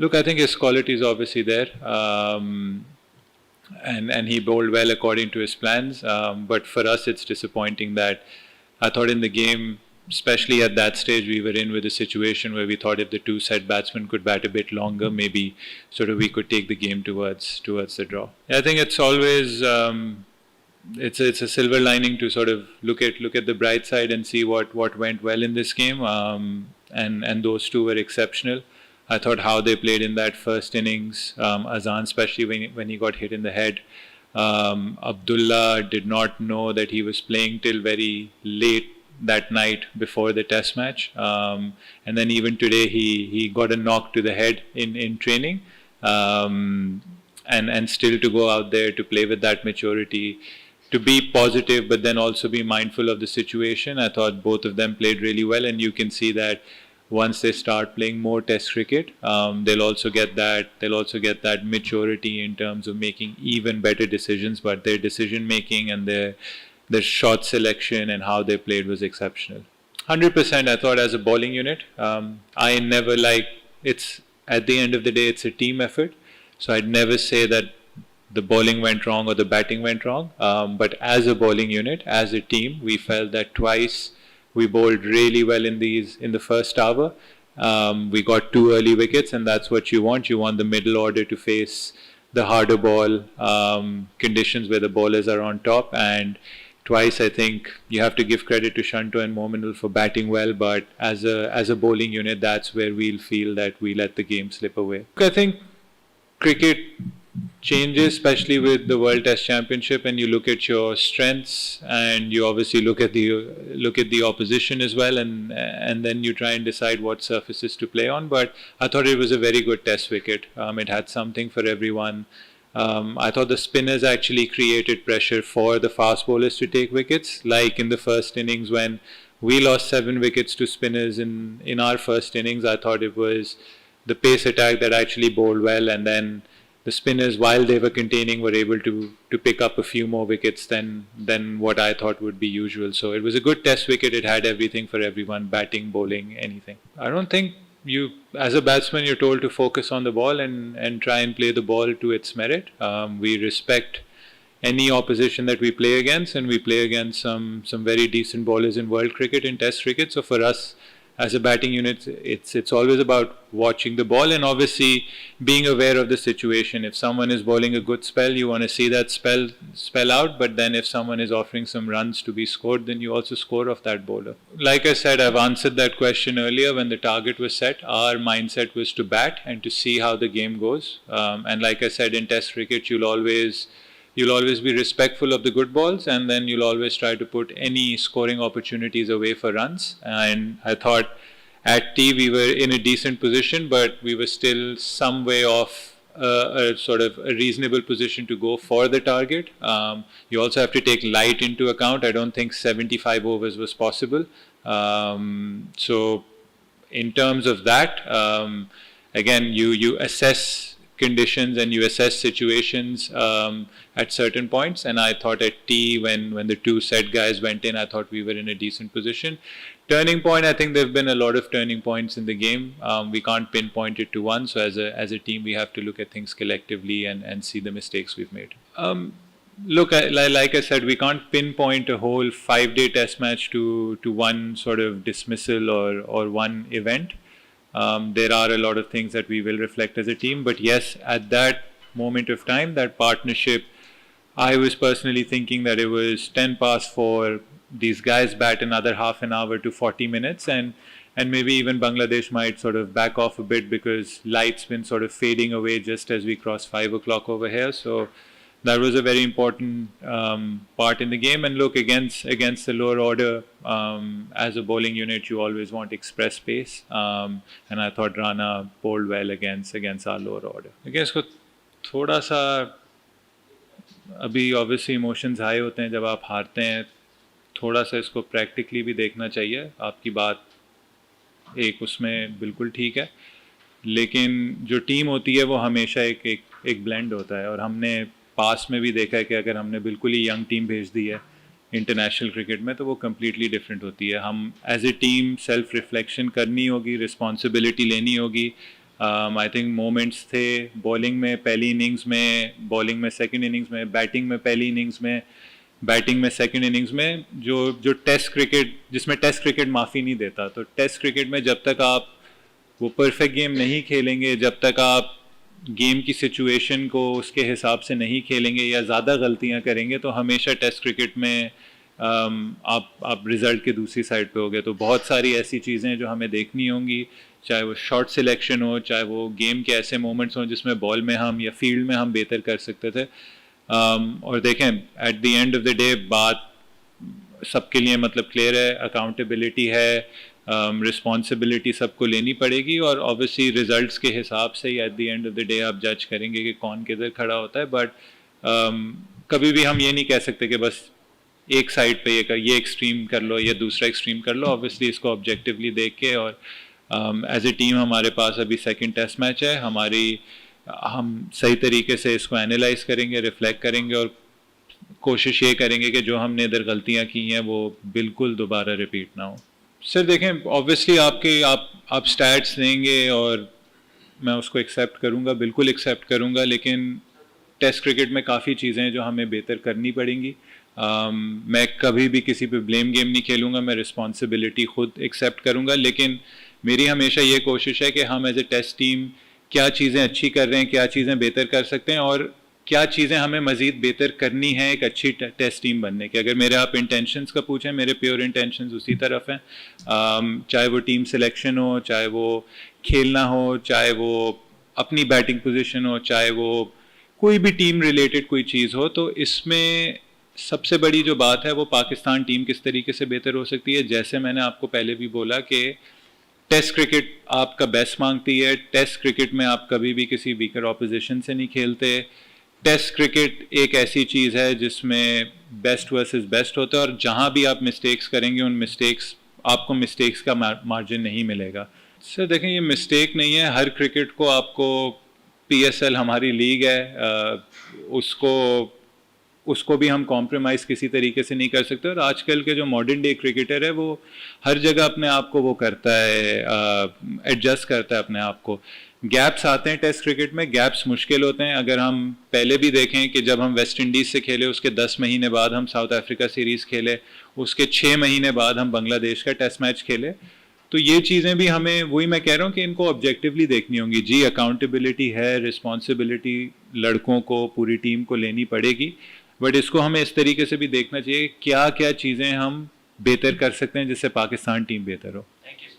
Look, I think his quality is obviously there, and he bowled well according to his plans. But for us, it's disappointing that I thought in the game, especially at that stage, we were in with a situation where we thought if the two set batsmen could bat a bit longer, maybe sort of we could take the game towards the draw. I think it's always it's a silver lining to sort of look at the bright side and see what went well in this game. And those two were exceptional. I thought how they played in that first innings, Azan especially when he got hit in the head. Abdullah did not know that he was playing till very late that night before the test match, and then even today he got a knock to the head in training, and still to go out there to play with that maturity, to be positive but then also be mindful of the situation. I thought both of them played really well, and you can see that once they start playing more Test cricket, they'll also get that maturity in terms of making even better decisions. But their decision making and their shot selection and how they played was exceptional. 100%. I thought as a bowling unit, I never it's at the end of the day it's a team effort, so I'd never say that the bowling went wrong or the batting went wrong. But as a bowling unit, as a team, we felt that twice we bowled really well in the first hour. We got 2 early wickets, and that's what you want. You want the middle order to face the harder ball conditions where the bowlers are on top. And twice, I think you have to give credit to Shanto and Mominul for batting well. But as a bowling unit, that's where we'll feel that we let the game slip away. I think cricket changes, especially with the World Test Championship, and you look at your strengths, and you obviously look at the opposition as well, and then you try and decide what surfaces to play on. But I thought it was a very good Test wicket. It had something for everyone. I thought the spinners actually created pressure for the fast bowlers to take wickets, like in the first innings when we lost 7 wickets to spinners in our first innings. I thought it was the pace attack that actually bowled well, and then the spinners, while they were containing, were able to pick up a few more wickets than what I thought would be usual. So it was a good Test wicket. It had everything for everyone: batting, bowling, anything. I don't think as a batsman, you're told to focus on the ball and try and play the ball to its merit. We respect any opposition that we play against, and we play against some very decent bowlers in world cricket, in Test cricket. So for us, as a batting unit, it's always about watching the ball and obviously being aware of the situation. If someone is bowling a good spell, you want to see that spell out. But then if someone is offering some runs to be scored, then you also score off that bowler. Like I said, I've answered that question earlier. When the target was set, our mindset was to bat and to see how the game goes. And like I said, in Test cricket, you'll always be respectful of the good balls, and then you'll always try to put any scoring opportunities away for runs. And I thought at T we were in a decent position, but we were still some way off a sort of a reasonable position to go for the target. You also have to take light into account. I don't think 75 overs was possible. So in terms of that, again, you assess conditions and you assess situations at certain points. And I thought at T, when the 2 set guys went in, I thought we were in a decent position. Turning point, I think there have been a lot of turning points in the game. We can't pinpoint it to one. So as a team, we have to look at things collectively and see the mistakes we've made. Look, like I said, we can't pinpoint a whole 5-day test match to one sort of dismissal or one event. There are a lot of things that we will reflect as a team. But yes, at that moment of time, that partnership, I was personally thinking that it was 10 past 4. These guys bat another half an hour to 40 minutes, and maybe even Bangladesh might sort of back off a bit because light's been sort of fading away just as we cross 5 o'clock over here. So that was a very important part in the game. And look, against the lower order, as a bowling unit, you always want express pace. And I thought Rana bowled well against our lower order. I guess को थोड़ा सा अभी obviously emotions high होते हैं जब आप हारते हैं. थोड़ा सा इसको practically भी देखना चाहिए. आपकी बात एक उसमें बिल्कुल ठीक है, लेकिन जो टीम होती है वो हमेशा एक blend होता है. और हमने पास में भी देखा है कि अगर हमने बिल्कुल ही यंग टीम भेज दी है इंटरनेशनल क्रिकेट में तो वो कम्प्लीटली डिफरेंट होती है. हम as a team self reflection करनी होगी, रिस्पॉन्सिबिलिटी लेनी होगी. आई थिंक मोमेंट्स थे बॉलिंग में पहली इनिंग्स में, बॉलिंग में सेकंड इनिंग्स में, बैटिंग में पहली इनिंग्स में, बैटिंग में सेकंड इनिंग्स में, जो जो टेस्ट क्रिकेट जिसमें टेस्ट क्रिकेट माफ़ी नहीं देता। तो टेस्ट क्रिकेट में जब तक आप वो परफेक्ट गेम नहीं खेलेंगे, जब तक आप गेम की सिचुएशन को उसके हिसाब से नहीं खेलेंगे या ज़्यादा गलतियां करेंगे, तो हमेशा टेस्ट क्रिकेट में आप रिज़ल्ट के दूसरी साइड पे होगे। तो बहुत सारी ऐसी चीज़ें जो हमें देखनी होंगी, चाहे वो शॉट सिलेक्शन हो, चाहे वो गेम के ऐसे मोमेंट्स हों जिसमें बॉल में हम या फील्ड में हम बेहतर कर सकते थे। और देखें eight the end of the day बात सबके लिए मतलब क्लियर है, अकाउंटेबिलिटी है, रिस्पॉन्सिबिलिटी सबको लेनी पड़ेगी, और ऑब्वियसली रिजल्ट्स के हिसाब से ही at the end of the day आप जज करेंगे कि कौन किधर खड़ा होता है। बट कभी भी हम ये नहीं कह सकते कि बस एक साइड पे ये एक्सट्रीम कर लो, ये दूसरा एक्सट्रीम कर लो। ऑब्वियसली इसको ऑब्जेक्टिवली देख के, और एज ए टीम हमारे पास अभी सेकंड टेस्ट मैच है, हम सही तरीके से इसको एनालाइज करेंगे, रिफ्लेक्ट करेंगे, और कोशिश ये करेंगे कि जो हमने इधर गलतियां की हैं वो बिल्कुल दोबारा रिपीट ना हो। सर देखें, ऑब्वियसली आप स्टैट्स देंगे और मैं उसको एक्सेप्ट करूंगा, बिल्कुल एक्सेप्ट करूंगा, लेकिन टेस्ट क्रिकेट में काफ़ी चीज़ें हैं जो हमें बेहतर करनी पड़ेंगी। मैं कभी भी किसी पे ब्लेम गेम नहीं खेलूंगा, मैं रिस्पॉन्सिबिलिटी खुद एक्सेप्ट करूंगा, लेकिन मेरी हमेशा ये कोशिश है कि हम एज ए टेस्ट टीम क्या चीज़ें अच्छी कर रहे हैं, क्या चीज़ें बेहतर कर सकते हैं, और क्या चीज़ें हमें मज़ीद बेहतर करनी है एक अच्छी टेस्ट टीम बनने के। अगर मेरे आप इंटेंशंस का पूछें, मेरे प्योर इंटेंशंस उसी तरफ हैं, चाहे वो टीम सिलेक्शन हो, चाहे वो खेलना हो, चाहे वो अपनी बैटिंग पोजीशन हो, चाहे वो कोई भी टीम रिलेटेड कोई चीज़ हो। तो इसमें सबसे बड़ी जो बात है वो पाकिस्तान टीम किस तरीके से बेहतर हो सकती है। जैसे मैंने आपको पहले भी बोला कि टेस्ट क्रिकेट आपका बेस्ट मांगती है, टेस्ट क्रिकेट में आप कभी भी किसी वीकर ऑपोजिशन से नहीं खेलते। टेस्ट क्रिकेट एक ऐसी चीज़ है जिसमें बेस्ट वर्सेस बेस्ट होता है, और जहाँ भी आप मिस्टेक्स करेंगे उन आपको मिस्टेक्स का मार्जिन नहीं मिलेगा। सर देखें, ये मिस्टेक नहीं है, हर क्रिकेट को आपको PSL हमारी लीग है, उसको भी हम कॉम्प्रोमाइज़ किसी तरीके से नहीं कर सकते। और आजकल के जो मॉडर्न डे क्रिकेटर है वो हर जगह अपने आप को वो करता है, एडजस्ट करता है अपने आप को। गैप्स आते हैं टेस्ट क्रिकेट में, गैप्स मुश्किल होते हैं। अगर हम पहले भी देखें कि जब हम वेस्ट इंडीज़ से खेले उसके 10 महीने बाद हम साउथ अफ्रीका सीरीज़ खेले, उसके 6 महीने बाद हम बांग्लादेश का टेस्ट मैच खेले। तो ये चीज़ें भी हमें, वही मैं कह रहा हूँ कि इनको ऑब्जेक्टिवली देखनी होंगी। जी अकाउंटेबिलिटी है, रिस्पॉन्सिबिलिटी लड़कों को, पूरी टीम को लेनी पड़ेगी, बट इसको हमें इस तरीके से भी देखना चाहिए क्या क्या चीज़ें हम बेहतर कर सकते हैं जिससे पाकिस्तान टीम बेहतर हो। Thank you.